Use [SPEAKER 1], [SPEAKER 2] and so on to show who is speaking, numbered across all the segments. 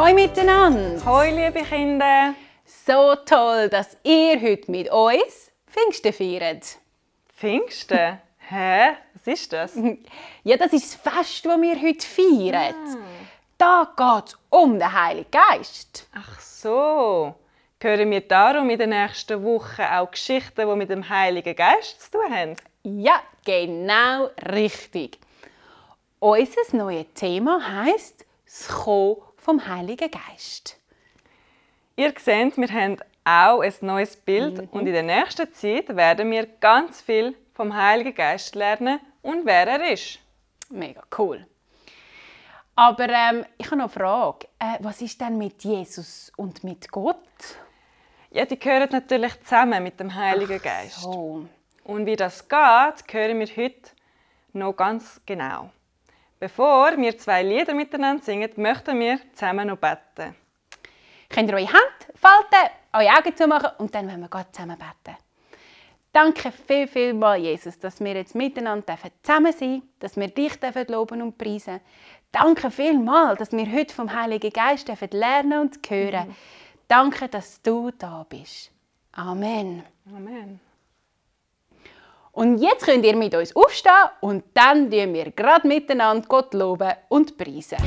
[SPEAKER 1] Hallo miteinander!
[SPEAKER 2] Hallo liebe Kinder!
[SPEAKER 1] So toll, dass ihr heute mit uns Pfingsten feiert.
[SPEAKER 2] Pfingsten? Hä? Was ist das?
[SPEAKER 1] Ja, das ist das Fest, das wir heute feiern. Da geht es um den Heiligen Geist.
[SPEAKER 2] Ach so. Hören wir darum in den nächsten Wochen auch Geschichten, die mit dem Heiligen Geist zu tun haben?
[SPEAKER 1] Ja, genau richtig. Unser neues Thema heisst «Das Kommen vom Heiligen Geist».
[SPEAKER 2] Ihr seht, wir haben auch ein neues Bild und in der nächsten Zeit werden wir ganz viel vom Heiligen Geist lernen und wer er ist.
[SPEAKER 1] Mega cool. Aber ich habe noch eine Frage. Was ist denn mit Jesus und mit Gott?
[SPEAKER 2] Ja, die gehören natürlich zusammen mit dem Heiligen Geist.
[SPEAKER 1] So.
[SPEAKER 2] Und wie das geht, hören wir heute noch ganz genau. Bevor wir 2 Lieder miteinander singen, möchten wir zusammen noch beten.
[SPEAKER 1] Könnt ihr eure Hände falten, eure Augen zumachen und dann wollen wir Gott zusammen beten. Danke vielmals, Jesus, dass wir jetzt miteinander zusammen sein dürfen, dass wir dich loben und preisen. Danke vielmals, dass wir heute vom Heiligen Geist lernen und hören. Danke, dass du da bist. Amen.
[SPEAKER 2] Amen.
[SPEAKER 1] Und jetzt könnt ihr mit uns aufstehen und dann tun wir gerade miteinander Gott loben und preisen.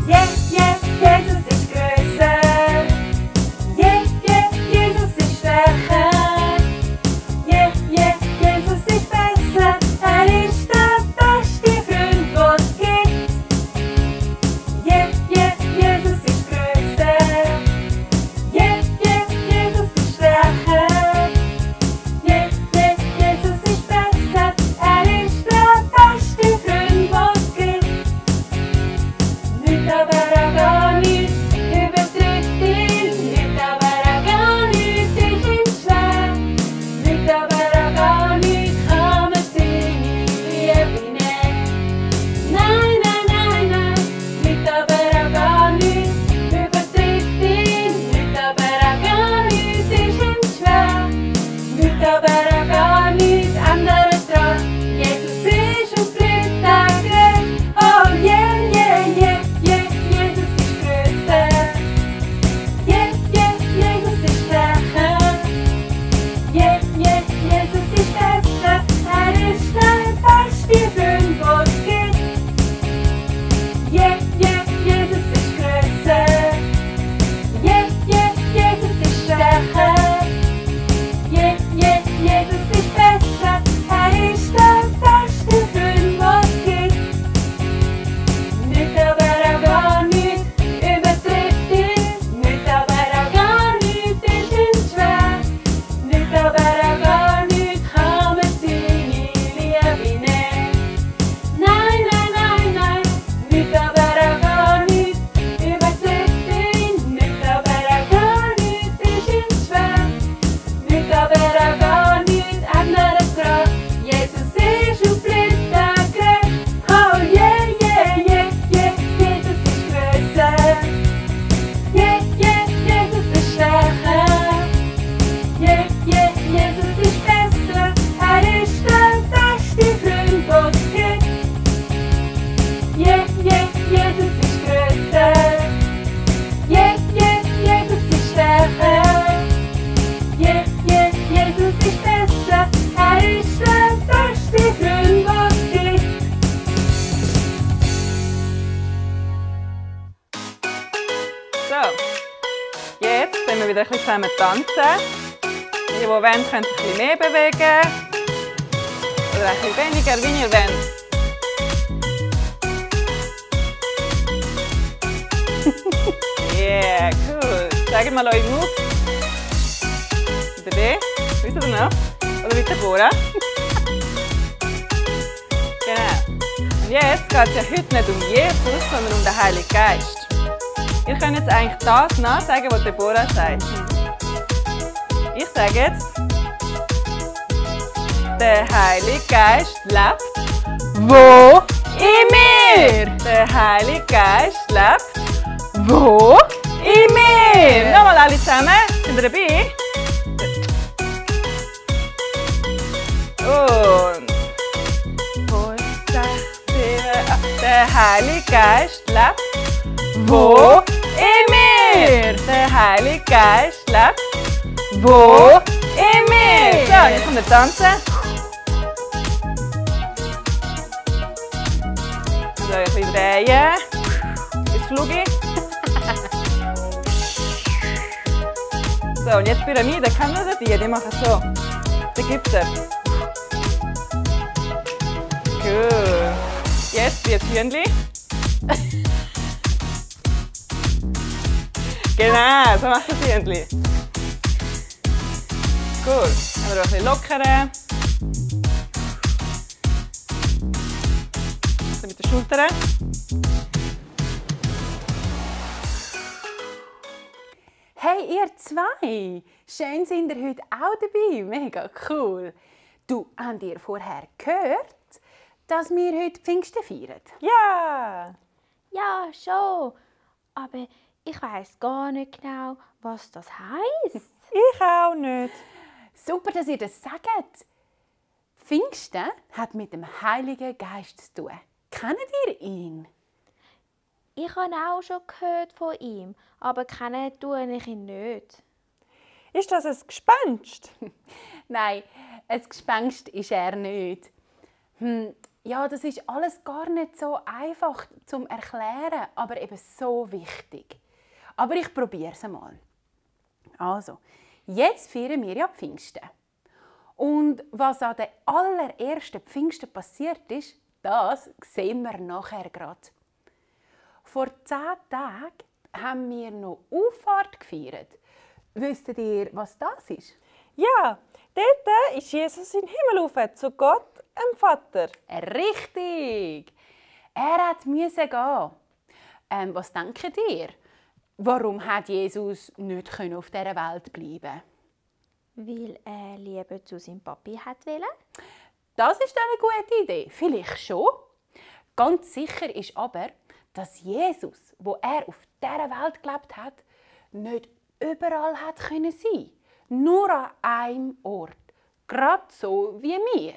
[SPEAKER 3] Jesus ist grösser. Jesus ist stärker. Jesus ist besser. Er ist der beste Freund, was es gibt. Jesus ist grösser. Jesus ist stärker. Jesus ist besser. Er ist der beste Freund, was es gibt. Nicht aber gar nicht, übertrifft ihn. Nicht aber gar nicht, ist ihm schwer. Nicht aber gar nicht, kann man seine Liebe nehmen. Nein. Nicht aber gar nicht, übertrifft ihn. Nicht aber gar nicht, ist ihm schwer. Nicht aber gar nicht, andere dran. Jesus ist und bleibt der Grund. Oh Jesus ist grösser. Jesus ist stärker. Jesus ist besser. Er ist der beste Freund, was es gibt. Jesus ist grösser. Jesus ist stärker. Jesus ist besser. Er ist der beste Freund, was es gibt. Nicht aber gar nicht, übertrifft ihn. Nicht aber gar nicht, ist ihm schwer. Nicht aber gar nicht, kann man seine Liebe nehmen. Nein. Nicht aber gar nicht, übertrifft ihn. Nicht aber gar nicht, ist ihm schwer. Nicht aber gar nicht, andere dran. Jesus ist und bleibt der Grund. Oh Jesus ist grösser. Jesus ist stärker. Jesus ist besser. Er ist der beste Freund, was es gibt. Jesus ist grösser. Jesus ist stärker. Jesus ist besser. Er ist der beste Freund, was es gibt.
[SPEAKER 2] So, jetzt können wir wieder ein bisschen zusammen tanzen. Die wollen, können sich ein bisschen mehr bewegen. Oder ein bisschen weniger, wie ihr wollt. Yeah, cool. Zeigt mal eure Moves. Wieder B. Wisst ihr noch? Oder mit der Bora? Genau. Und jetzt geht es ja heute nicht um Jesus, sondern um den Heiligen Geist. Ihr könnt jetzt eigentlich das nachsagen, was Deborah sagt. Ich sage jetzt, der Heilige Geist lebt
[SPEAKER 1] Wo?
[SPEAKER 2] in mir. Der Heilige Geist lebt
[SPEAKER 1] Wo?
[SPEAKER 2] in mir. Nochmal alle zusammen. Sind ihr dabei? Und Der Heilige Geist lebt wo? In mir! Der Heilige Geist lebt wo? In mir! So, jetzt kommt der Tanzen. So, ein bisschen drehen. Bis Flugi. So, und jetzt Pyramide. Kennen wir die machen so. Die Ägypter. Gut. Jetzt wird Hühnli. Genau, so macht das Hühnli. Gut. Dann ein bisschen lockern. So mit den Schultern.
[SPEAKER 1] Hey, ihr zwei! Schön sind ihr heute auch dabei. Mega cool. Du, habt ihr vorher gehört, dass wir heute Pfingsten feiern?
[SPEAKER 2] Ja!
[SPEAKER 4] Ja, schon. Aber ich weiß gar nicht genau, was das heisst.
[SPEAKER 2] Ich auch nicht.
[SPEAKER 1] Super, dass ihr das sagt. Pfingsten hat mit dem Heiligen Geist zu tun. Kennt ihr ihn?
[SPEAKER 4] Ich habe auch schon gehört von ihm, aber kennen tue ich ihn nicht.
[SPEAKER 2] Ist das ein Gespenst?
[SPEAKER 1] Nein, ein Gespenst ist er nicht. Ja, das ist alles gar nicht so einfach zum Erklären, aber eben so wichtig. Aber ich probiere es einmal. Also, jetzt feiern wir ja Pfingsten. Und was an der allerersten Pfingsten passiert ist, das sehen wir nachher gerade. Vor 10 Tagen haben wir noch Auffahrt gefeiert. Wisst ihr, was das ist?
[SPEAKER 2] Ja, dort ist Jesus in den Himmel rauf, zu Gott, dem Vater.
[SPEAKER 1] Richtig! Er musste gehen. Was denkt ihr? Warum hat Jesus nicht auf dieser Welt bleiben?
[SPEAKER 4] Weil er lieber zu seinem Papi wollte.
[SPEAKER 1] Das ist eine gute Idee. Vielleicht schon. Ganz sicher ist aber, dass Jesus, wo er auf dieser Welt gelebt hat, nicht überall hat können sein. Nur an einem Ort. Gerade so wie wir.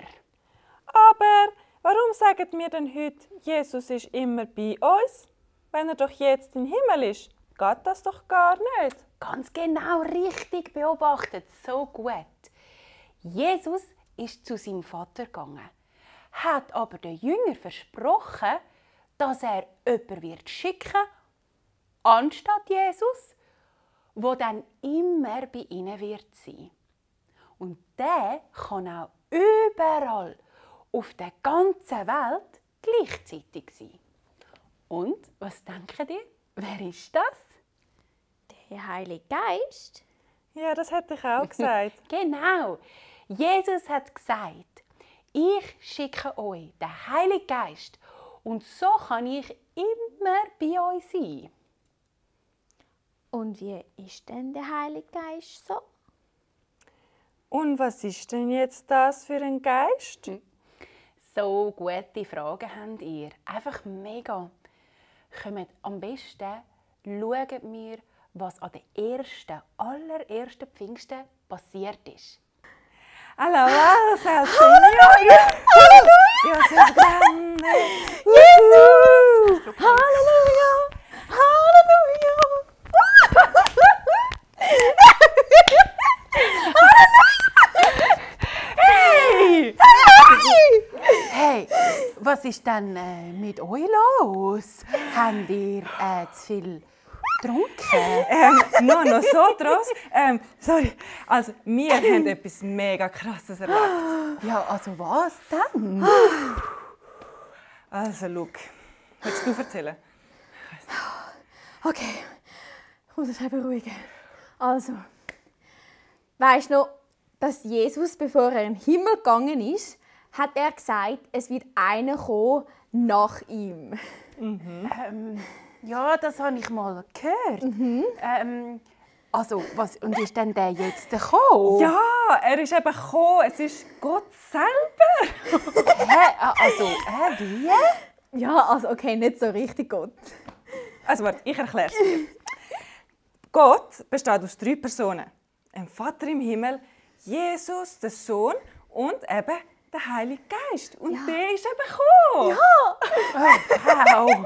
[SPEAKER 2] Aber warum sagen wir denn heute, Jesus ist immer bei uns? Wenn er doch jetzt im Himmel ist, geht das doch gar nicht.
[SPEAKER 1] Ganz genau richtig beobachtet. So gut. Jesus ist zu seinem Vater gegangen, hat aber den Jüngern versprochen, dass er jemanden wird schicken, anstatt Jesus, wo dann immer bei ihnen wird sein. Und der kann auch überall auf der ganzen Welt gleichzeitig sein. Und was denkt ihr? Wer ist das?
[SPEAKER 4] Der Heilige Geist?
[SPEAKER 2] Ja, das hätte ich auch gesagt.
[SPEAKER 1] Genau. Jesus hat gesagt, ich schicke euch den Heiligen Geist und so kann ich immer bei euch sein.
[SPEAKER 4] Und wie ist denn der Heilige Geist so?
[SPEAKER 2] Und was ist denn jetzt das für ein Geist?
[SPEAKER 1] So gute Fragen habt ihr. Einfach mega. Kommt am besten, schaut mir, was an der allerersten Pfingsten passiert ist.
[SPEAKER 2] Alabado sea el Señor. Dios es grande.
[SPEAKER 1] Jesus! Halleluja! Halleluja! Hey! Was ist denn mit euch los? Habt ihr zu viel getrunken?
[SPEAKER 2] Noch so draus. Sorry. Also, wir haben etwas mega Krasses erlebt.
[SPEAKER 1] Ja, also was denn?
[SPEAKER 2] Also, schau. Willst du erzählen?
[SPEAKER 4] Okay, ich muss mich beruhigen. Also, weisst du noch, dass Jesus, bevor er in den Himmel gegangen ist, hat er gesagt, es wird einer kommen nach ihm.
[SPEAKER 1] Ja, das habe ich mal gehört. Also, was, und ist denn der jetzt gekommen?
[SPEAKER 2] Ja, er ist eben gekommen. Es ist Gott selber.
[SPEAKER 1] Wie?
[SPEAKER 4] Ja, also okay, nicht so richtig Gott.
[SPEAKER 2] Also, warte, ich erkläre es dir. Gott besteht aus 3 Personen. Ein Vater im Himmel, Jesus, der Sohn und eben der Heilige Geist. Und der ist eben gekommen.
[SPEAKER 1] Wow!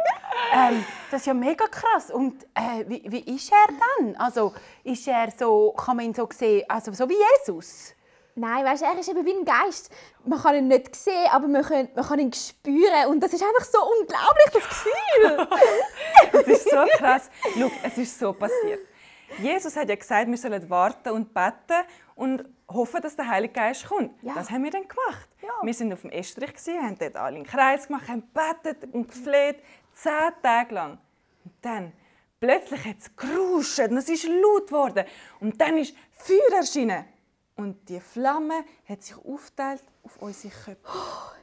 [SPEAKER 1] Das ist ja mega krass. Und wie ist er dann? Also, ist er so, kann man ihn so sehen, also so wie Jesus?
[SPEAKER 4] Nein, weißt, er ist eben wie ein Geist. Man kann ihn nicht sehen, aber man kann ihn spüren. Und das ist einfach so unglaublich, das Gefühl.
[SPEAKER 2] Das ist so krass. Schau, es ist so passiert. Jesus hat ja gesagt, wir sollen warten und beten und hoffen, dass der Heilige Geist kommt.
[SPEAKER 4] Ja.
[SPEAKER 2] Das haben wir dann gemacht.
[SPEAKER 4] Ja.
[SPEAKER 2] Wir waren auf dem Estrich, haben dort alle einen Kreis gemacht, haben gebetet und gefleht, 10 Tage lang. Und dann, plötzlich hat es geruscht und es ist laut geworden. Und dann ist Feuer erschienen. Und die Flamme hat sich aufgeteilt auf unsere Köpfe.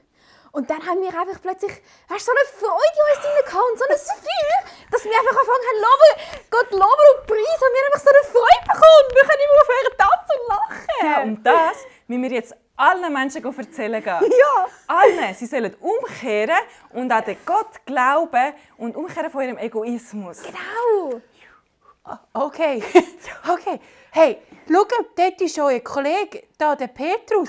[SPEAKER 4] Und dann haben wir einfach plötzlich so eine Freude in uns reingehauen und so ein Feuer, dass wir einfach angefangen haben, Gott loben und preisen. Und wir haben einfach so eine Freude bekommen. Wir können immer aufhören tanzen und lachen.
[SPEAKER 2] Ja, und das müssen wir jetzt allen Menschen erzählen gehen.
[SPEAKER 4] Ja.
[SPEAKER 2] Allen. Sie sollen umkehren und an den Gott glauben und umkehren von ihrem Egoismus.
[SPEAKER 4] Genau.
[SPEAKER 1] Okay. Okay. Hey, schau, dort ist euer Kollege, da, der Petrus.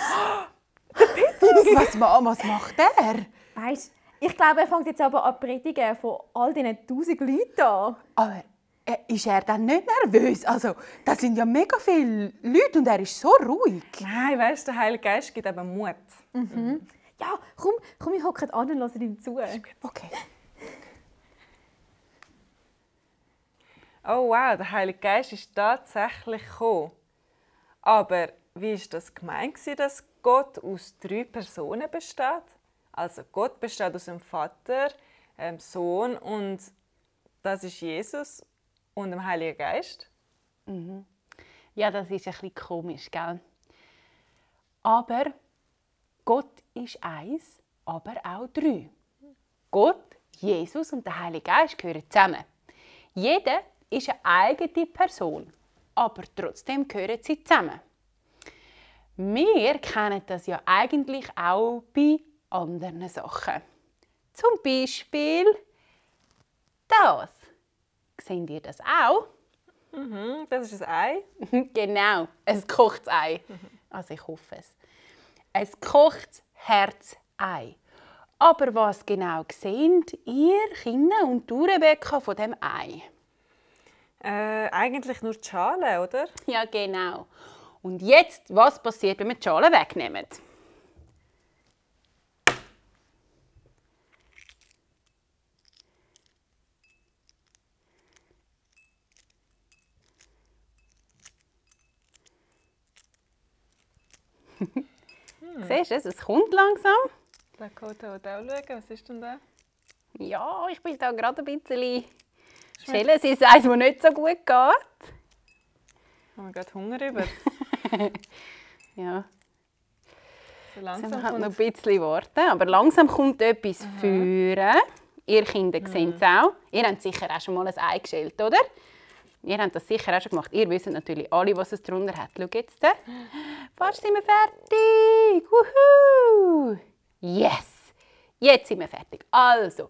[SPEAKER 1] Der Petrus? Was macht der?
[SPEAKER 4] Weißt, ich glaube, er fängt jetzt aber an zu predigen von all diesen 1000 Leuten an.
[SPEAKER 1] Aber ist er dann nicht nervös? Also, das sind ja mega viele Leute und er ist so ruhig.
[SPEAKER 2] Nein, weißt du, der Heilige Geist gibt eben Mut.
[SPEAKER 4] Ja, komm, ich hocke an und höre ihm zu.
[SPEAKER 1] Okay.
[SPEAKER 2] Oh wow, der Heilige Geist ist tatsächlich gekommen. Aber wie war das gemeint, dass Gott aus 3 Personen besteht? Also Gott besteht aus dem Vater, dem Sohn und das ist Jesus und dem Heiligen Geist.
[SPEAKER 1] Ja, das ist ein bisschen komisch, gell? Aber Gott ist eins, aber auch 3. Gott, Jesus und der Heilige Geist gehören zusammen. Jeder ist eine eigene Person, aber trotzdem gehören sie zusammen. Wir kennen das ja eigentlich auch bei anderen Sachen. Zum Beispiel das. Seht ihr das auch?
[SPEAKER 2] Das ist ein Ei.
[SPEAKER 1] Genau, ein gekochtes Ei. Also ich hoffe es. Ein gekochtes Herzei. Aber was genau seht ihr Kinder und du, Rebecca, von dem Ei?
[SPEAKER 2] Eigentlich nur die Schale, oder?
[SPEAKER 1] Ja, genau. Und jetzt, was passiert, wenn wir die Schale wegnehmen? Siehst du es? Es kommt langsam.
[SPEAKER 2] Lakota will auch schauen. Was ist denn da?
[SPEAKER 1] Ja, ich bin da gerade ein bisschen schellen. Sie sagt, es mir nicht so gut geht.
[SPEAKER 2] Haben wir gerade Hunger über?
[SPEAKER 1] Ja,
[SPEAKER 2] So
[SPEAKER 1] jetzt
[SPEAKER 2] langsam
[SPEAKER 1] müssen wir halt noch
[SPEAKER 2] kommt...
[SPEAKER 1] ein bisschen warten. Aber langsam kommt etwas führen. Ihr Kinder seht es auch. Ihr habt sicher auch schon mal ein Ei geschält, oder? Ihr habt das sicher auch schon gemacht. Ihr wisst natürlich alle, was es drunter hat. Schau jetzt. Fast sind wir fertig. Wuhu! Yes! Jetzt sind wir fertig. Also.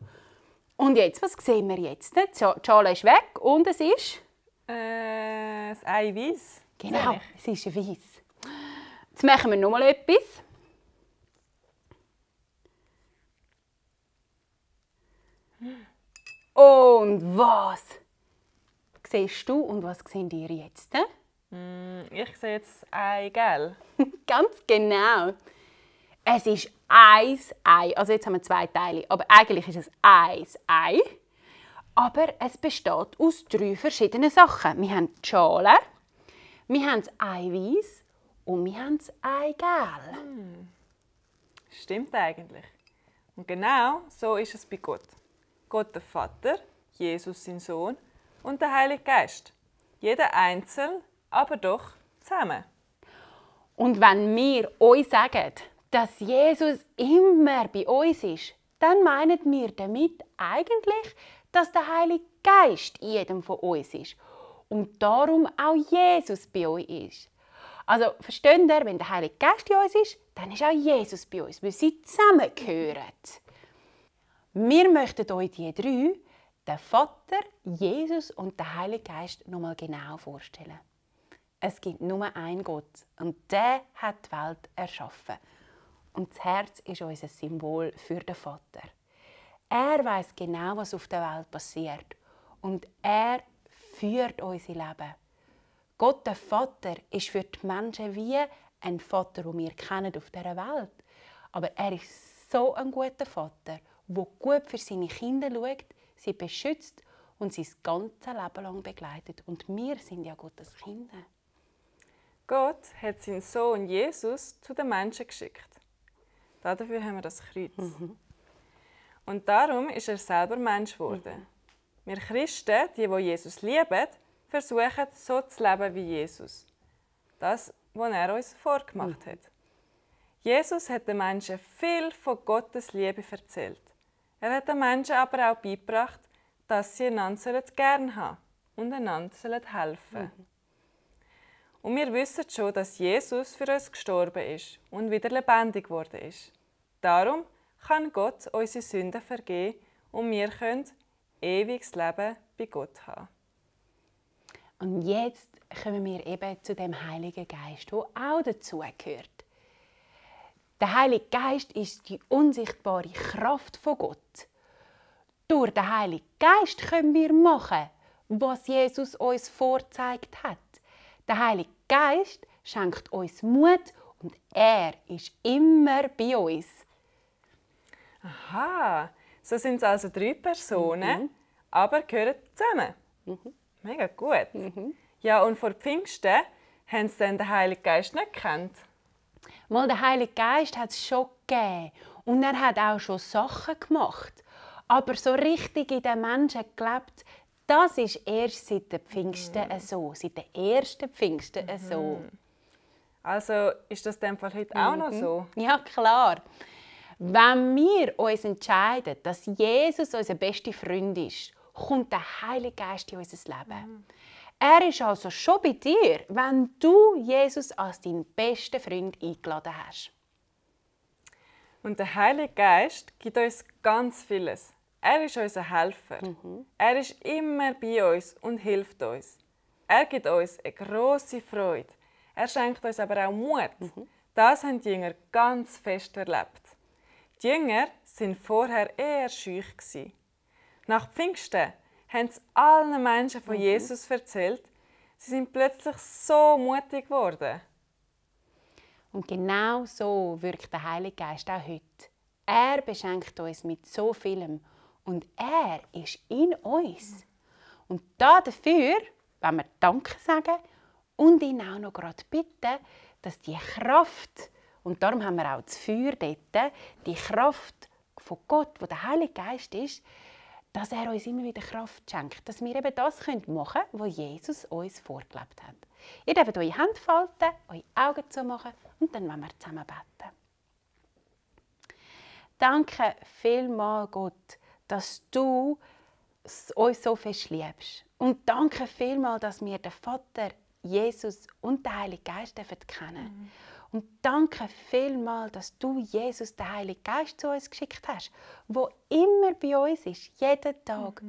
[SPEAKER 1] Und jetzt, was sehen wir jetzt? Die Schale ist weg und es ist...
[SPEAKER 2] das Ei weiss.
[SPEAKER 1] Genau, es ist weiß. Jetzt machen wir noch mal etwas. Und was siehst du und was sehen ihr jetzt?
[SPEAKER 2] Ich sehe jetzt das Ei, gell?
[SPEAKER 1] Ganz genau. Es ist ein Ei. Also jetzt haben wir 2 Teile, aber eigentlich ist es ein Ei. Aber es besteht aus 3 verschiedenen Sachen. Wir haben die Schale, wir haben das Eiweiß und wir haben das Eigelb.
[SPEAKER 2] Stimmt eigentlich. Und genau so ist es bei Gott. Gott der Vater, Jesus sein Sohn und der Heilige Geist. Jeder einzeln, aber doch zusammen.
[SPEAKER 1] Und wenn wir euch sagen, dass Jesus immer bei uns ist, dann meinen wir damit eigentlich, dass der Heilige Geist in jedem von uns ist und darum auch Jesus bei euch ist. Also versteht ihr, wenn der Heilige Geist in uns ist, dann ist auch Jesus bei uns, weil sie zusammengehören. Wir möchten euch die 3, den Vater, Jesus und den Heiligen Geist, noch mal genau vorstellen. Es gibt nur einen Gott und der hat die Welt erschaffen. und das Herz ist unser Symbol für den Vater. Er weiß genau, was auf der Welt passiert und er führt unser Leben. Gott, der Vater, ist für die Menschen wie ein Vater, den wir kennen auf dieser Welt. Aber er ist so ein guter Vater, der gut für seine Kinder schaut, sie beschützt und sie das ganze Leben lang begleitet. Und wir sind ja Gottes Kinder.
[SPEAKER 2] Gott hat seinen Sohn Jesus zu den Menschen geschickt. Dafür haben wir das Kreuz. Und darum ist er selber Mensch geworden. Wir Christen, die Jesus lieben, versuchen, so zu leben wie Jesus. Das, was er uns vorgemacht hat. Jesus hat den Menschen viel von Gottes Liebe erzählt. Er hat den Menschen aber auch beigebracht, dass sie einander gerne haben und einander helfen sollen. Und wir wissen schon, dass Jesus für uns gestorben ist und wieder lebendig geworden ist. Darum kann Gott unsere Sünden vergeben und wir können ewiges Leben bei Gott haben.
[SPEAKER 1] Und jetzt kommen wir eben zu dem Heiligen Geist, der auch dazu gehört. Der Heilige Geist ist die unsichtbare Kraft von Gott. Durch den Heiligen Geist können wir machen, was Jesus uns vorgezeigt hat. Der Heilige Geist schenkt uns Mut und er ist immer bei uns.
[SPEAKER 2] Aha, so sind es also 3 Personen, aber gehören zusammen. Mega gut. Ja, und vor Pfingsten haben sie dann den Heiligen Geist nicht gekannt.
[SPEAKER 1] Mal, der Heilige Geist hat es schon gegeben und er hat auch schon Sachen gemacht. Aber so richtig in den Menschen gelebt, das ist erst seit den Pfingsten so, seit den ersten Pfingsten so.
[SPEAKER 2] Also ist das in dem Fall heute auch noch so?
[SPEAKER 1] Ja, klar. Wenn wir uns entscheiden, dass Jesus unser bester Freund ist, kommt der Heilige Geist in unser Leben. Er ist also schon bei dir, wenn du Jesus als deinen besten Freund eingeladen hast.
[SPEAKER 2] Und der Heilige Geist gibt uns ganz vieles. Er ist unser Helfer. Er ist immer bei uns und hilft uns. Er gibt uns eine grosse Freude. Er schenkt uns aber auch Mut. Das haben die Jünger ganz fest erlebt. Die Jünger waren vorher eher scheu. Nach Pfingsten haben sie allen Menschen von Jesus erzählt. Sie sind plötzlich so mutig geworden.
[SPEAKER 1] Und genau so wirkt der Heilige Geist auch heute. Er beschenkt uns mit so vielem und er ist in uns. Und dafür wollen wir Danke sagen und ihn auch noch gerade bitten, dass die Kraft, und darum haben wir auch das Feuer dort, die Kraft von Gott, wo der Heilige Geist ist, dass er uns immer wieder Kraft schenkt, dass wir eben das machen können, was Jesus uns vorgelebt hat. Ihr dürft eure Hände falten, eure Augen zumachen und dann wollen wir zusammen beten. Danke vielmals, Gott, dass du uns so fest liebst. Und danke vielmals, dass wir den Vater, Jesus und den Heiligen Geist kennen. Und danke vielmals, dass du, Jesus, den Heiligen Geist zu uns geschickt hast, der immer bei uns ist, jeden Tag.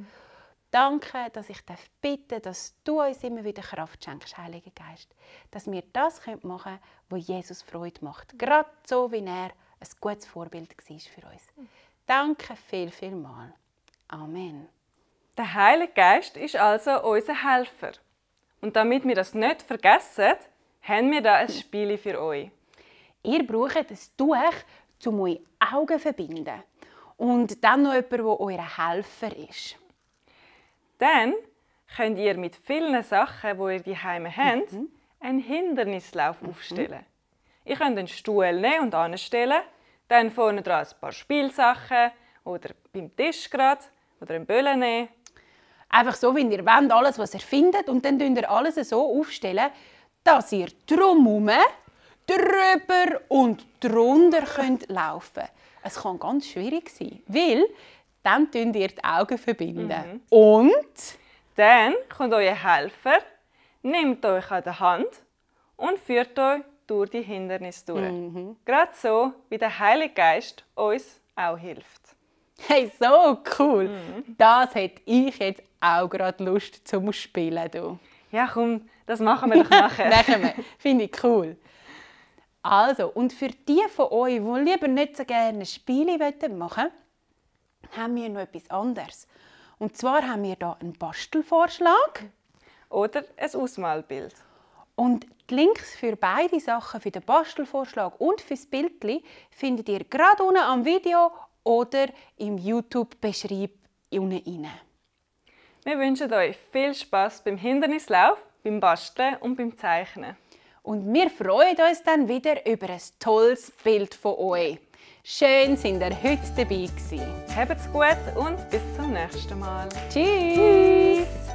[SPEAKER 1] Danke, dass ich bitten darf, dass du uns immer wieder Kraft schenkst, Heiliger Geist. Dass wir das machen können, was Jesus Freude macht. Gerade so, wie er ein gutes Vorbild war für uns. Danke vielmals. Amen.
[SPEAKER 2] Der Heilige Geist ist also unser Helfer. Und damit wir das nicht vergessen, haben wir da ein Spiel für euch.
[SPEAKER 1] Ihr braucht ein Tuch, um eure Augen zu verbinden. Und dann noch jemand, der euer Helfer ist.
[SPEAKER 2] Dann könnt ihr mit vielen Sachen, die ihr daheim habt, einen Hindernislauf aufstellen. Ihr könnt einen Stuhl nehmen und anstellen, dann vorne dran ein paar Spielsachen oder beim Tisch gerade oder einen Böllen nehmen.
[SPEAKER 1] Einfach so, wie ihr wollt, alles, was ihr findet, und dann könnt ihr alles so aufstellen, dass ihr drumherum, drüber und drunter könnt laufen. Es kann ganz schwierig sein, weil dann könnt ihr die Augen verbinden. Und
[SPEAKER 2] dann kommt euer Helfer, nimmt euch an der Hand und führt euch durch die Hindernisse durch. Gerade so, wie der Heilige Geist uns auch hilft.
[SPEAKER 1] hey, so cool! Das hätte ich jetzt auch gerade Lust zum Spielen. Du.
[SPEAKER 2] Ja, komm, das machen wir doch nachher.
[SPEAKER 1] Machen wir. Finde ich cool. Also, und für die von euch, die lieber nicht so gerne Spiele machen wollen, haben wir noch etwas anderes. Und zwar haben wir hier einen Bastelvorschlag.
[SPEAKER 2] Oder ein Ausmalbild.
[SPEAKER 1] Und die Links für beide Sachen, für den Bastelvorschlag und für das Bildchen, findet ihr gerade unten am Video oder im YouTube-Beschreib unten rein.
[SPEAKER 2] Wir wünschen euch viel Spass beim Hindernislauf, beim Basteln und beim Zeichnen.
[SPEAKER 1] Und wir freuen uns dann wieder über ein tolles Bild von euch. Schön, sind ihr heute dabei gewesen.
[SPEAKER 2] Habt's gut und bis zum nächsten Mal.
[SPEAKER 1] Tschüss!